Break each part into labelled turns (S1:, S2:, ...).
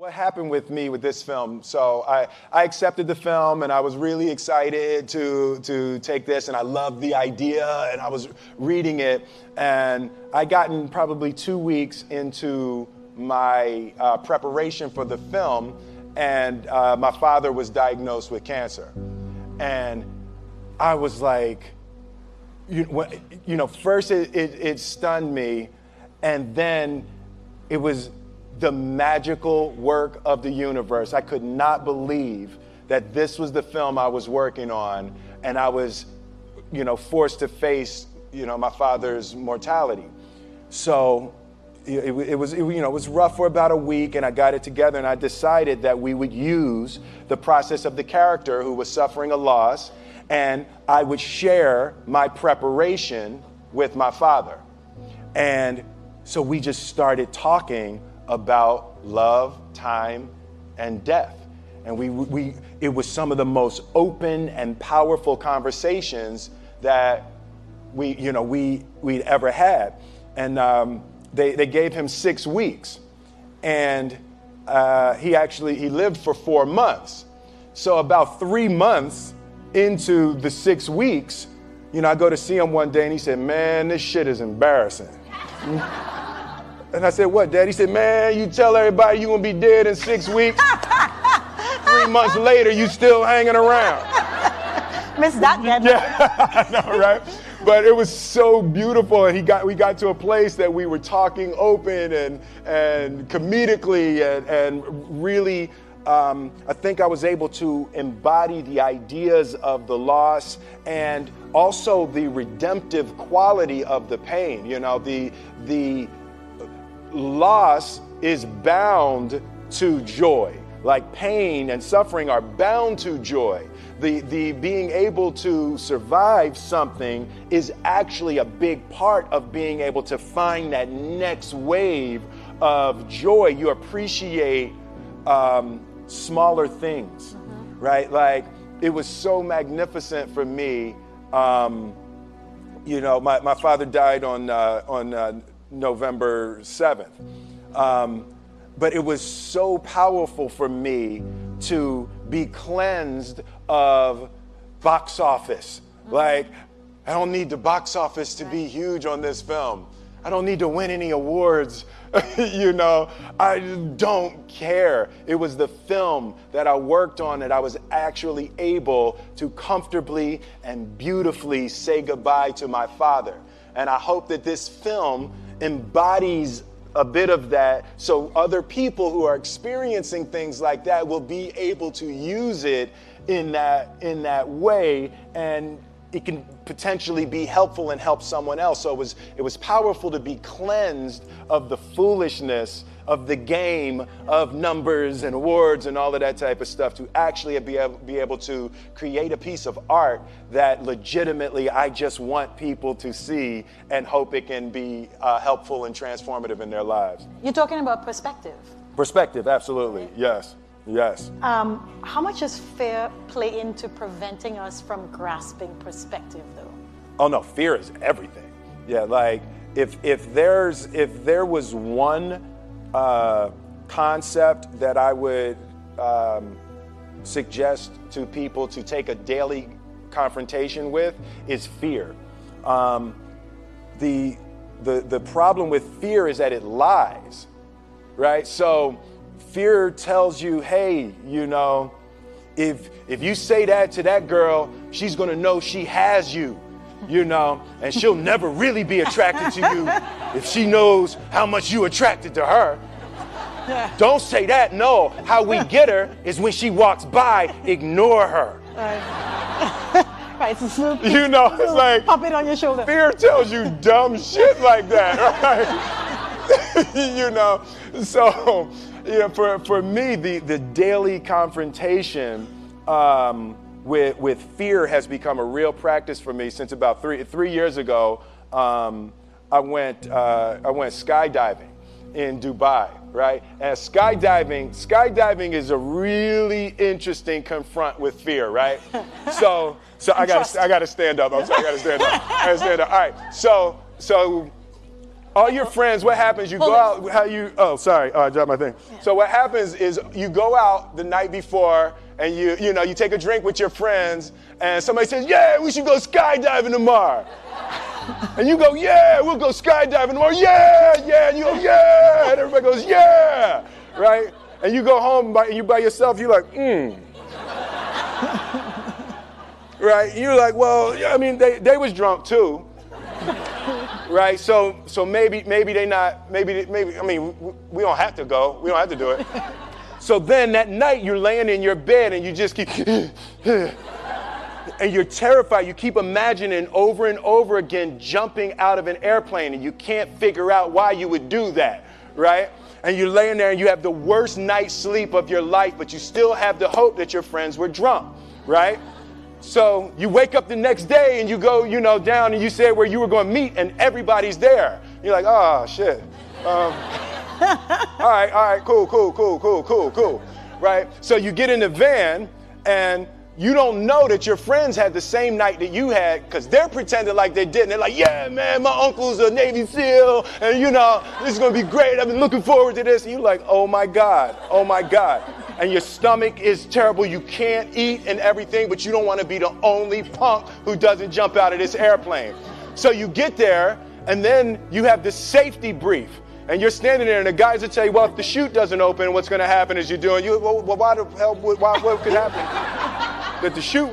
S1: What happened with me with this film? So I accepted the film and I was really excited to take this, and I loved the idea, and I was reading it, and I gotten probably 2 weeks into my preparation for the film, and my father was diagnosed with cancer. And I was like, first it stunned me, and then it was the magical work of the universe. I could not believe that this was the film I was working on, and I was, forced to face, my father's mortality. So it was rough for about a week, and I got it together, and I decided that we would use the process of the character who was suffering a loss, and I would share my preparation with my father. And so we just started talking about love, time, and death. And it was some of the most open and powerful conversations that we'd ever had. And they gave him 6 weeks. And he lived for 4 months. So about 3 months into the 6 weeks, I go to see him one day, and he said, "Man, this shit is embarrassing." And I said, "What, Dad?" He said, "Man, you tell everybody you're going to be dead in 6 weeks. 3 months later, you still hanging around."
S2: Miss that, Dad.
S1: Yeah, I know, right? But it was so beautiful, and we got to a place that we were talking open and comedically and really, I think I was able to embody the ideas of the loss and also the redemptive quality of the pain. The loss is bound to joy. Like pain and suffering are bound to joy. The being able to survive something is actually a big part of being able to find that next wave of joy. You appreciate smaller things, right? Like, it was so magnificent for me. My father died on November 7th. But it was so powerful for me to be cleansed of box office. Like, I don't need the box office to be huge on this film. I don't need to win any awards. I don't care. It was the film that I worked on that I was actually able to comfortably and beautifully say goodbye to my father. And I hope that this film embodies a bit of that, so other people who are experiencing things like that will be able to use it in that way, and it can potentially be helpful and help someone else. So it was powerful to be cleansed of the foolishness of the game of numbers and awards and all of that type of stuff, to actually be able to create a piece of art that legitimately I just want people to see and hope it can be helpful and transformative in their lives.
S2: You're talking about perspective.
S1: Perspective, absolutely. Yes.
S2: How much does fear play into preventing us from grasping perspective, though?
S1: Oh no, fear is everything. Yeah, like if there was one concept that I would suggest to people to take a daily confrontation with, is fear. The problem with fear is that it lies, right? So fear tells you, hey, if you say that to that girl, she's gonna know she has you, and she'll never really be attracted to you if she knows how much you attracted to her. Don't say that. No, how we get her is when she walks by, ignore her.
S2: Right, it's
S1: it's like
S2: pop it on your shoulder.
S1: Fear tells you dumb shit like that, right? So for me, the daily confrontation with fear has become a real practice for me since about three years ago. I went skydiving in Dubai, right? And skydiving is a really interesting confront with fear, right? So I gotta stand up. I'm sorry, I gotta stand up. All right. So all your friends, what happens, you go out, I dropped my thing.
S2: Yeah.
S1: So what happens is you go out the night before and you take a drink with your friends and somebody says, yeah, we should go skydiving tomorrow. And you go, yeah, we'll go skydiving tomorrow. Yeah, yeah. And you go, yeah. And everybody goes, yeah. Right? And you go home and you by yourself, you're like, Right? You're like, well, I mean, they was drunk too. Right? So maybe they not, maybe, I mean, we don't have to go. We don't have to do it. So then that night you're laying in your bed and you just keep, and you're terrified. You keep imagining over and over again jumping out of an airplane and you can't figure out why you would do that, right? And you're laying there and you have the worst night's sleep of your life, but you still have the hope that your friends were drunk, right? So you wake up the next day and you go, down and you say where you were going to meet and everybody's there. You're like, oh, shit. All right, cool. Right? So you get in the van and you don't know that your friends had the same night that you had because they're pretending like they didn't. They're like, yeah, man, my uncle's a Navy SEAL and, this is going to be great. I've been looking forward to this. And you're like, oh, my God. And your stomach is terrible. You can't eat and everything, but you don't want to be the only punk who doesn't jump out of this airplane. So you get there and then you have this safety brief. And you're standing there, and the guys will tell you, well, if the chute doesn't open, what's going to happen is you're doing, well, why the hell, what could happen? That the chute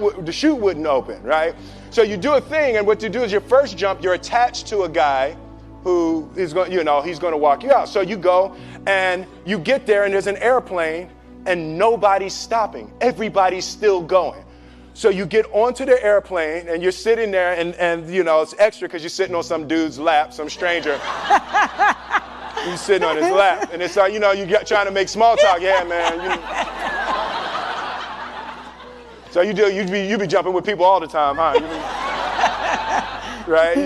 S1: wouldn't open, right? So you do a thing, and what you do is your first jump, you're attached to a guy who is going, he's going to walk you out. So you go, and you get there, and there's an airplane, and nobody's stopping. Everybody's still going. So you get onto the airplane, and you're sitting there, and it's extra because you're sitting on some dude's lap, some stranger. He's sitting on his lap, and it's like, you trying to make small talk. Yeah, man. So you be jumping with people all the time, huh? Right?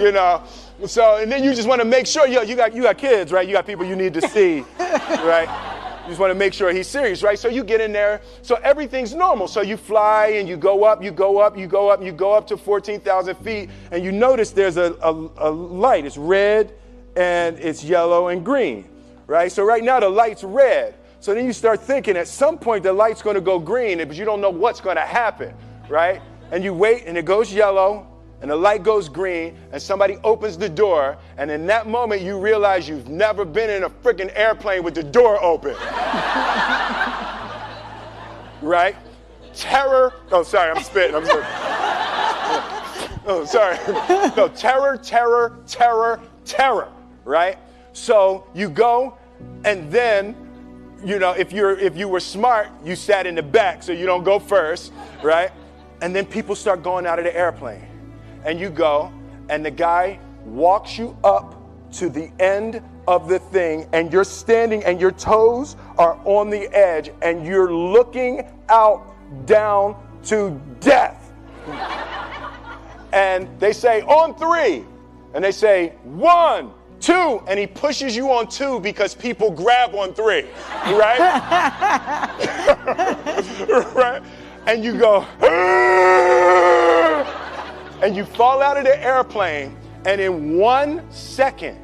S1: So, and then you just want to make sure, you got kids, right? You got people you need to see, right? You just want to make sure he's serious, right? So you get in there, so everything's normal. So you fly and you go up to 14,000 feet, and you notice there's a light. It's red, and it's yellow and green, right? So right now the light's red. So then you start thinking at some point the light's going to go green, but you don't know what's going to happen, right? And you wait and it goes yellow and the light goes green and somebody opens the door, and in that moment you realize you've never been in a freaking airplane with the door open. Right? Terror. Oh, sorry, I'm spitting. Oh, sorry. No, terror. Right? So you go, and then, if you were smart, you sat in the back so you don't go first, right? And then people start going out of the airplane. And you go, and the guy walks you up to the end of the thing, and you're standing, and your toes are on the edge, and you're looking out down to death. And they say, on 3. And they say, 1, 2, and he pushes you on 2 because people grab on 3, right? Right? And you go, and you fall out of the airplane, and in 1 second,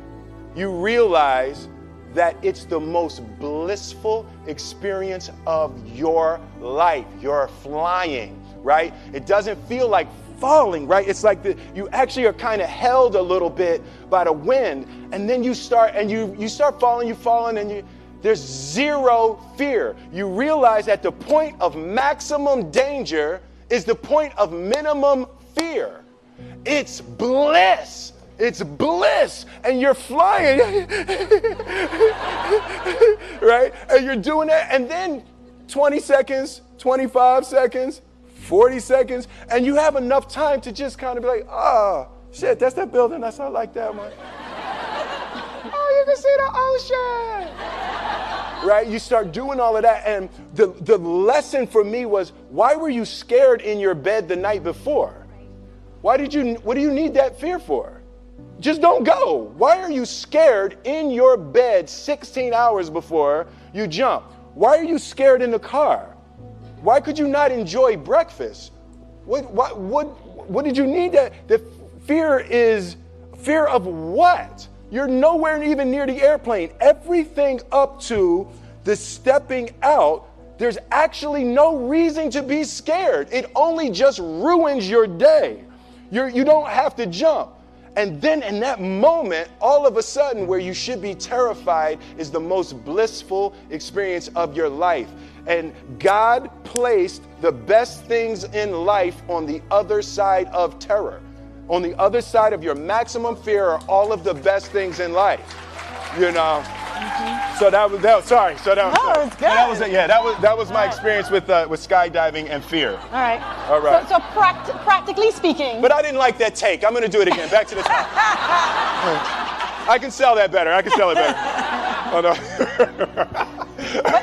S1: you realize that it's the most blissful experience of your life. You're flying, right? It doesn't feel like falling, right? It's like you actually are kind of held a little bit by the wind, and then you start falling, and there's zero fear. You realize that the point of maximum danger is the point of minimum fear. It's bliss. It's bliss, and you're flying, right? And you're doing that, and then 20 seconds, 25 seconds, 40 seconds, and you have enough time to just kind of be like, oh, shit, that's that building. I saw like that one. Oh, you can see the ocean. Right? You start doing all of that, and the lesson for me was, why were you scared in your bed the night before? What do you need that fear for? Just don't go. Why are you scared in your bed 16 hours before you jump? Why are you scared in the car? Why could you not enjoy breakfast? What did you need that? The fear is fear of what? you're nowhere even near the airplane. Everything up to the stepping out, there's actually no reason to be scared. It only just ruins your day. You don't have to jump. And then in that moment, all of a sudden, where you should be terrified is the most blissful experience of your life. And God placed the best things in life on the other side of terror. On the other side of your maximum fear are all of the best things in life. You know? Mm-hmm. So that was sorry. So that was,
S2: no, it's good.
S1: That was my experience with skydiving and fear.
S2: All right.
S1: All right.
S2: So practically speaking.
S1: But I didn't like that take. I'm going to do it again. Back to the top. I can sell that better. Oh, no.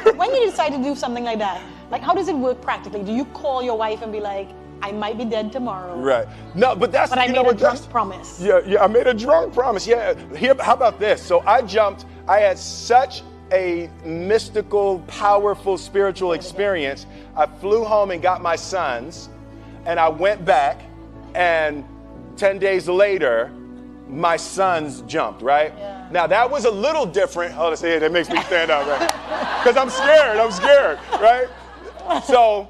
S2: But when you decide to do something like that, like how does it work practically? Do you call your wife and be like, I might be dead tomorrow?
S1: Right. No, but that's.
S2: But I made a drunk promise.
S1: Yeah, I made a drunk promise. Yeah. Here, how about this? So I jumped. I had such a mystical, powerful spiritual experience. I flew home and got my sons, and I went back, and 10 days later, my sons jumped, right?
S2: Yeah.
S1: Now, that was a little different. Oh, let's see, that makes me stand up, right? Because I'm scared, right? So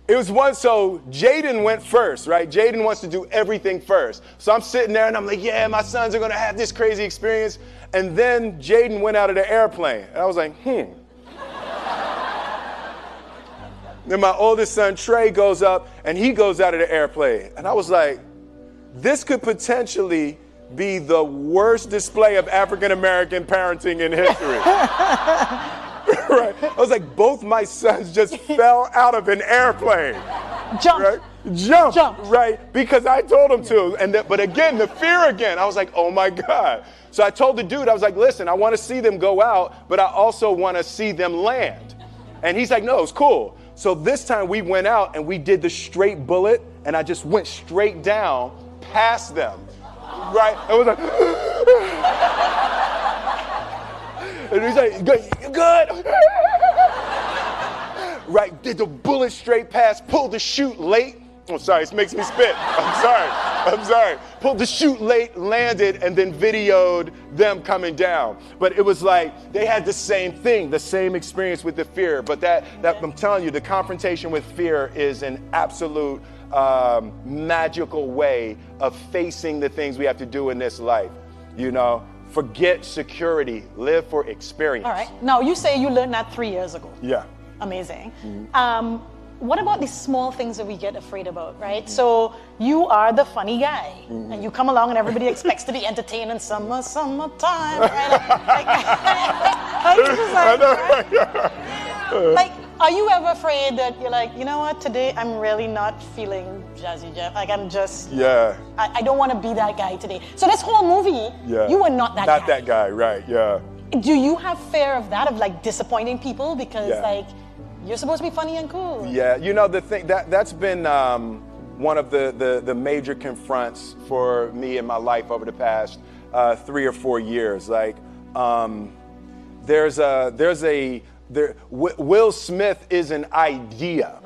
S1: Jaden went first, right? Jaden wants to do everything first. So I'm sitting there and I'm like, yeah, my sons are going to have this crazy experience. And then Jaden went out of the airplane. And I was like, Then my oldest son, Trey, goes up and he goes out of the airplane. And I was like, this could potentially be the worst display of African-American parenting in history. Right. I was like, both my sons just fell out of an airplane.
S2: Jump.
S1: Right? Jump. Right. Because I told them to. But again, the fear again. I was like, oh my God. So I told the dude, I was like, listen, I want to see them go out, but I also want to see them land. And he's like, no, it's cool. So this time we went out and we did the straight bullet, and I just went straight down past them. Right. It was like, and he's like, good. Right, did the bullet straight past, pulled the chute late. Oh, sorry, it makes me spit. I'm sorry. Pulled the chute late, landed, and then videoed them coming down. But it was like, they had the same thing, the same experience with the fear. But that I'm telling you, the confrontation with fear is an absolute magical way of facing the things we have to do in this life. You know, forget security, live for experience.
S2: All right. Now, you say you learned that 3 years ago.
S1: Yeah.
S2: Amazing. Mm-hmm. What about the small things that we get afraid about, right? Mm-hmm. So you are the funny guy, mm-hmm. and you come along and everybody expects to be entertained in summertime, right? Like, are you ever afraid that you're like, you know what, today I'm really not feeling Jazzy Jeff. Like I'm just, I don't want to be that guy today. So this whole movie, you were not that guy.
S1: Not that guy, right, yeah.
S2: Do you have fear of that, of like disappointing people? Because like, you're supposed to be funny and cool. Yeah,
S1: you know, the thing, that's been one of the major confronts for me in my life over the past 3 or 4 years. Like, Will Smith is an idea.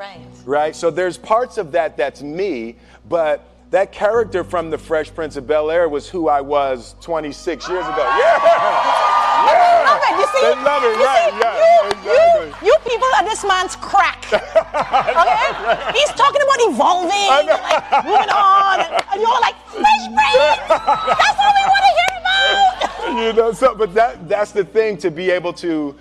S1: Right? So there's parts of that's me, but that character from The Fresh Prince of Bel-Air was who I was 26 years ago.
S2: I love it. You see?
S1: They love it, right? Exactly.
S2: You people are this man's crack. Okay? He's talking about evolving, like moving on, and you're like, Fresh Prince! That's what we want to hear about!
S1: You know, so but that's the thing, to be able to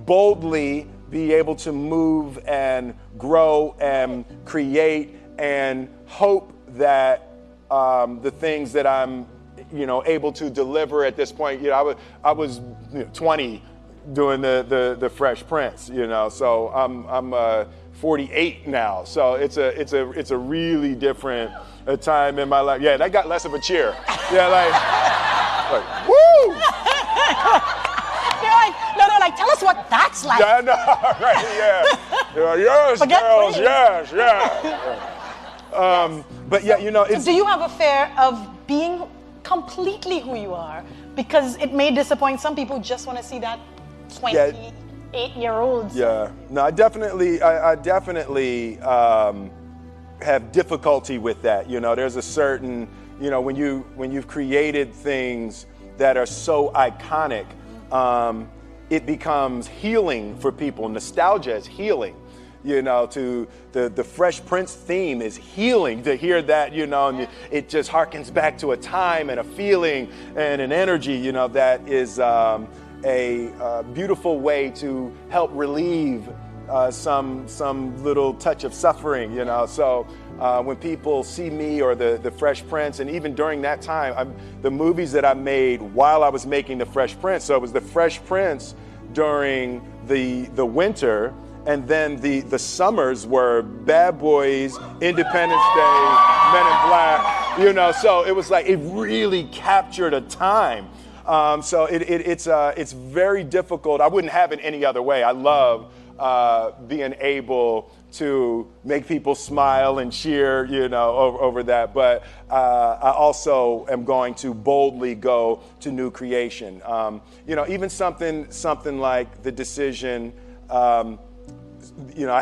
S1: boldly be able to move and grow and create and hope that the things that I'm able to deliver at this point. I was 20 doing the Fresh Prince. So I'm 48 now. So it's a really different time in my life. Yeah, that got less of a cheer. Yeah, like woo!
S2: They're like, tell us what that's like.
S1: Yeah, I know, right? Yeah. Yes, girls, yes. But it's.
S2: Do you have a fear of being completely who you are? Because it may disappoint some people who just want to see that 28-year-old.
S1: Yeah. No, I definitely have difficulty with that. There's a certain when you've created things that are so iconic, it becomes healing for people. Nostalgia is healing. To the Fresh Prince theme is healing to hear that, and it just harkens back to a time and a feeling and an energy, that is a beautiful way to help relieve some little touch of suffering, So when people see me or the Fresh Prince, and even during that time, the movies that I made while I was making the Fresh Prince, so it was the Fresh Prince during the winter, and then the summers were Bad Boys, Independence Day, Men in Black, So it was like it really captured a time. So it's very difficult. I wouldn't have it any other way. I love being able to make people smile and cheer, over that. But I also am going to boldly go to new creation. Even something like the decision. I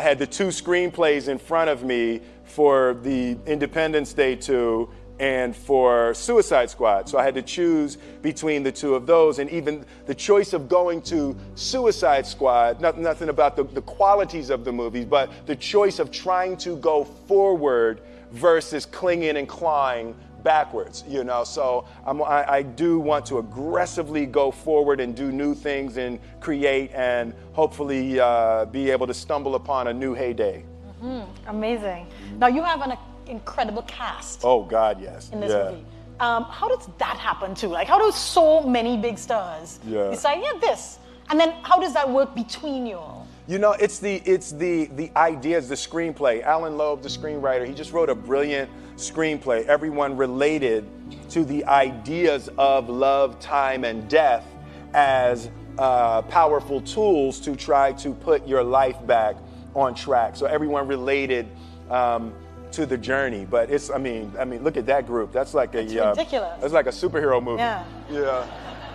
S1: had the 2 screenplays in front of me for the Independence Day 2 and for Suicide Squad. So I had to choose between the 2 of those. And even the choice of going to Suicide Squad, nothing about the qualities of the movies, but the choice of trying to go forward versus clinging and clawing backwards, So I do want to aggressively go forward and do new things and create and hopefully be able to stumble upon a new heyday.
S2: Mm-hmm. Amazing. Now you have an incredible cast.
S1: Oh God, yes.
S2: In this movie. How does that happen too? Like, how do so many big stars decide, this? And then how does that work between you all?
S1: It's the ideas, the screenplay. Alan Loeb, the screenwriter, he just wrote a brilliant screenplay. Everyone related to the ideas of love, time, and death as powerful tools to try to put your life back on track. So everyone related to the journey. But it's, I mean, look at that group. That's like
S2: ridiculous.
S1: That's like a superhero movie.
S2: Yeah.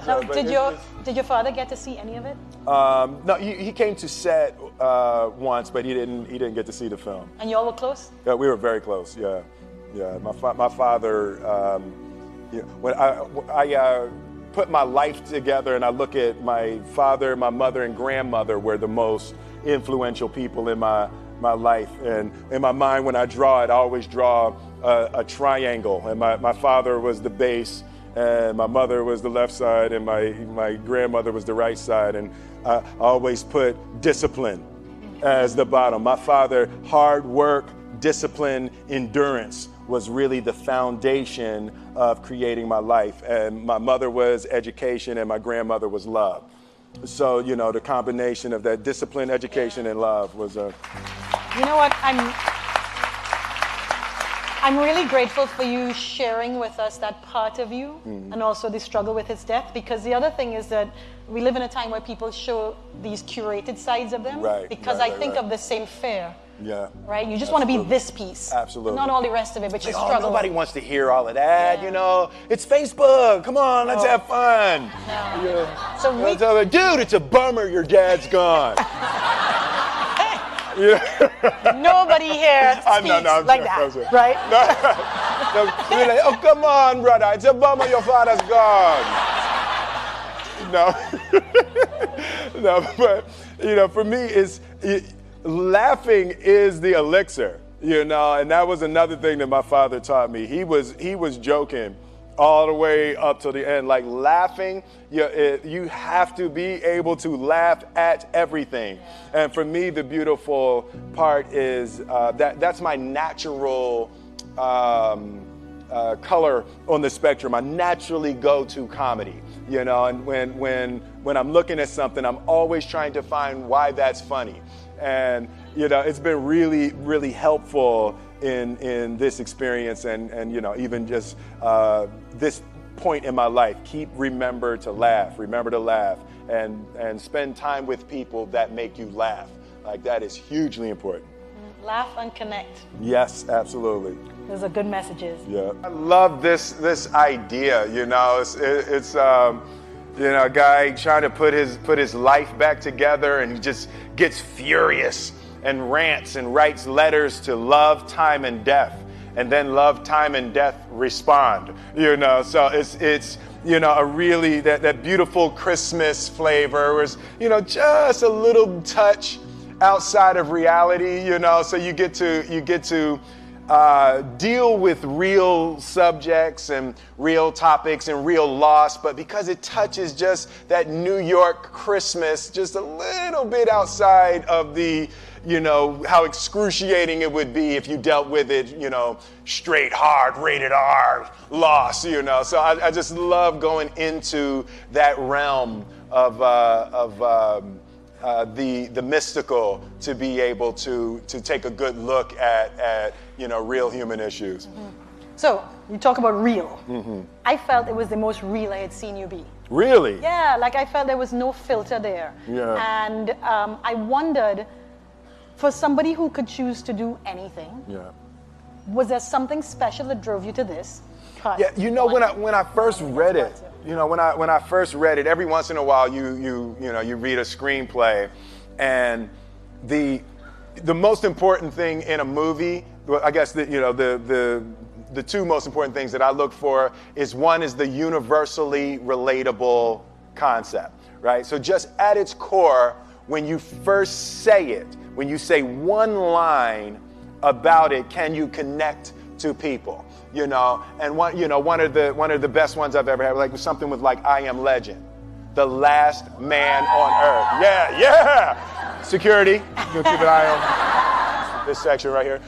S2: So did your father get to see any of it?
S1: No, he came to set once, but he didn't get to see the film.
S2: And y'all were close?
S1: Yeah, we were very close. Yeah. My father. When I put my life together and I look at my father, my mother, and grandmother were the most influential people in my life. And in my mind, when I draw it, I always draw a triangle. And my father was the base, and my mother was the left side, and my grandmother was the right side. And I always put discipline as the bottom. My father, hard work, discipline, endurance was really the foundation of creating my life. And my mother was education, and my grandmother was love. So, the combination of that discipline, education, and love was a...
S2: You know what? I'm really grateful for you sharing with us that part of you, and also the struggle with his death, because the other thing is that we live in a time where people show these curated sides of them. Because I think of the same fair.
S1: Yeah.
S2: Right? You just want to be this piece.
S1: Absolutely.
S2: Not all the rest of it, but you struggle.
S1: Nobody wants to hear all of that, It's Facebook. Come on, let's have fun.
S2: Yeah. So
S1: dude, it's a bummer your dad's gone.
S2: Nobody here speaks like that, right?
S1: You're like, oh, come on, brother. It's a bummer your father's gone. No, but, for me, laughing is the elixir, and that was another thing that my father taught me. He was joking all the way up to the end, like laughing. You have to be able to laugh at everything. And for me, the beautiful part is that's my natural color on the spectrum. I naturally go to comedy, and when I'm looking at something, I'm always trying to find why that's funny. And, it's been really, really helpful in this experience and even just this point in my life. Remember to laugh, and spend time with people that make you laugh. Like, that is hugely important.
S2: Laugh and connect.
S1: Yes, absolutely.
S2: Those are good messages.
S1: Yeah. I love this idea, it's a guy trying to put his life back together, and he just gets furious and rants and writes letters to love, time, and death. and then love, time, and death respond. So it's a really that beautiful Christmas flavor was just a little touch outside of reality. So you get to deal with real subjects and real topics and real loss, but because it touches just that New York Christmas just a little bit outside of the how excruciating it would be if you dealt with it, straight, hard, rated R, loss, So I just love going into that realm of the mystical to be able to take a good look at real human issues.
S2: Mm-hmm. So you talk about real. Mm-hmm. I felt it was the most real I had seen you be.
S1: Really?
S2: Yeah, like I felt there was no filter there.
S1: Yeah.
S2: And I wondered, for somebody who could choose to do anything, was there something special that drove you to this?
S1: Yeah, when I first read it, when I first read it, every once in a while you read a screenplay, and the most important thing in a movie, I guess the two most important things that I look for is one is the universally relatable concept, right? So just at its core, when you first say it, when you say one line about it, can you connect to people? And one of the best ones I've ever had, like something with like I Am Legend, the last man on earth. Yeah. Security, you keep an eye on this section right here.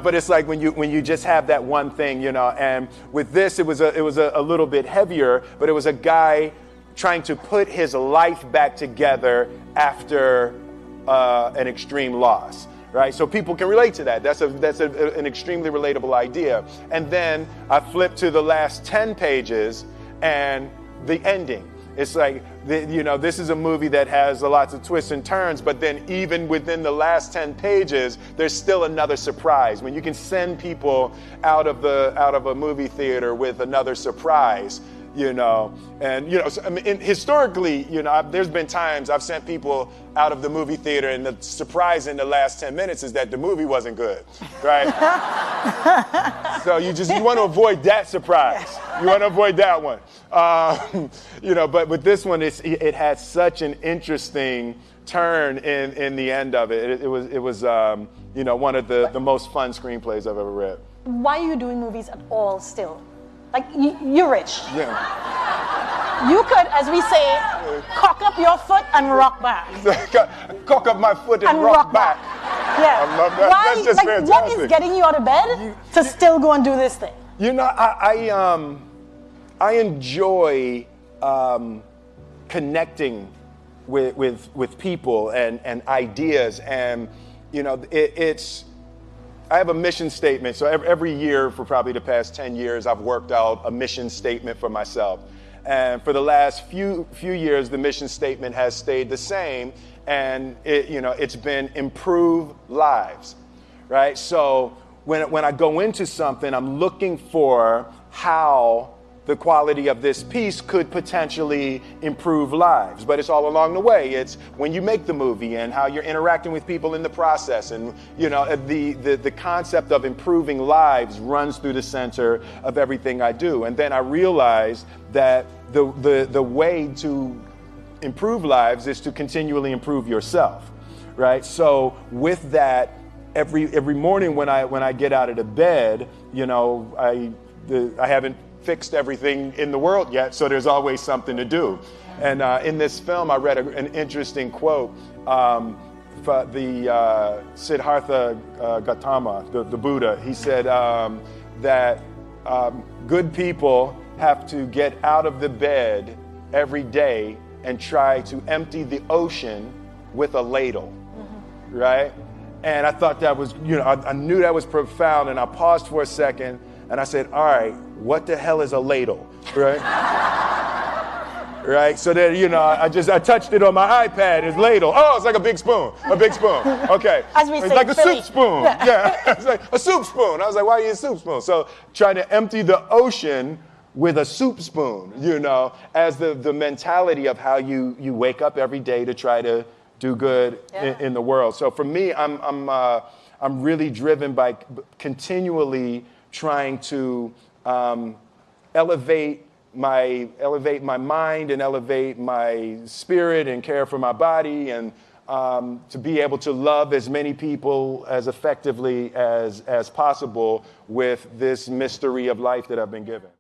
S1: But it's like when you just have that one thing, and with this it was a little bit heavier, but it was a guy trying to put his life back together after an extreme loss. Right, so people can relate to that. That's an extremely relatable idea. And then I flip to the last 10 pages and the ending. It's like, this is a movie that has lots of twists and turns, but then even within the last 10 pages, there's still another surprise. When you can send people out of a movie theater with another surprise, historically, there's been times I've sent people out of the movie theater, and the surprise in the last 10 minutes is that the movie wasn't good, right? So you want to avoid that surprise. You want to avoid that one. But with this one, it had such an interesting turn in the end of it. It was one of the most fun screenplays I've ever read.
S2: Why are you doing movies at all still? Like, you're rich.
S1: Yeah.
S2: You could, as we say, cock up your foot and rock back.
S1: Cock up my foot and rock back.
S2: Yeah.
S1: I love that. That's just fantastic.
S2: What is getting you out of bed to still go and do this thing?
S1: I enjoy connecting with people and ideas, and I have a mission statement. So every year for probably the past 10 years, I've worked out a mission statement for myself. And for the last few years, the mission statement has stayed the same, and it's been improve lives, right? So when I go into something, I'm looking for how the quality of this piece could potentially improve lives. But it's all along the way. It's when you make the movie and how you're interacting with people in the process. And the concept of improving lives runs through the center of everything I do. And then I realized that the way to improve lives is to continually improve yourself, right? So with that, every morning when I get out of the bed, I haven't fixed everything in the world yet, so there's always something to do. And in this film, I read an interesting quote for the Siddhartha Gautama, the Buddha. He said that good people have to get out of the bed every day and try to empty the ocean with a ladle, right? And I thought that was, I knew that was profound, and I paused for a second, and I said, all right, what the hell is a ladle, right? Right, so then, I touched it on my iPad, it's ladle. Oh, it's like a big spoon, okay.
S2: As we
S1: it's
S2: say,
S1: like a
S2: Philly.
S1: soup spoon, yeah, it's like a soup spoon. I was like, why do you use a soup spoon? So trying to empty the ocean with a soup spoon, as the mentality of how you wake up every day to try to do good in the world. So for me, I'm really driven by continually trying to elevate my mind and elevate my spirit and care for my body, and to be able to love as many people as effectively as possible with this mystery of life that I've been given.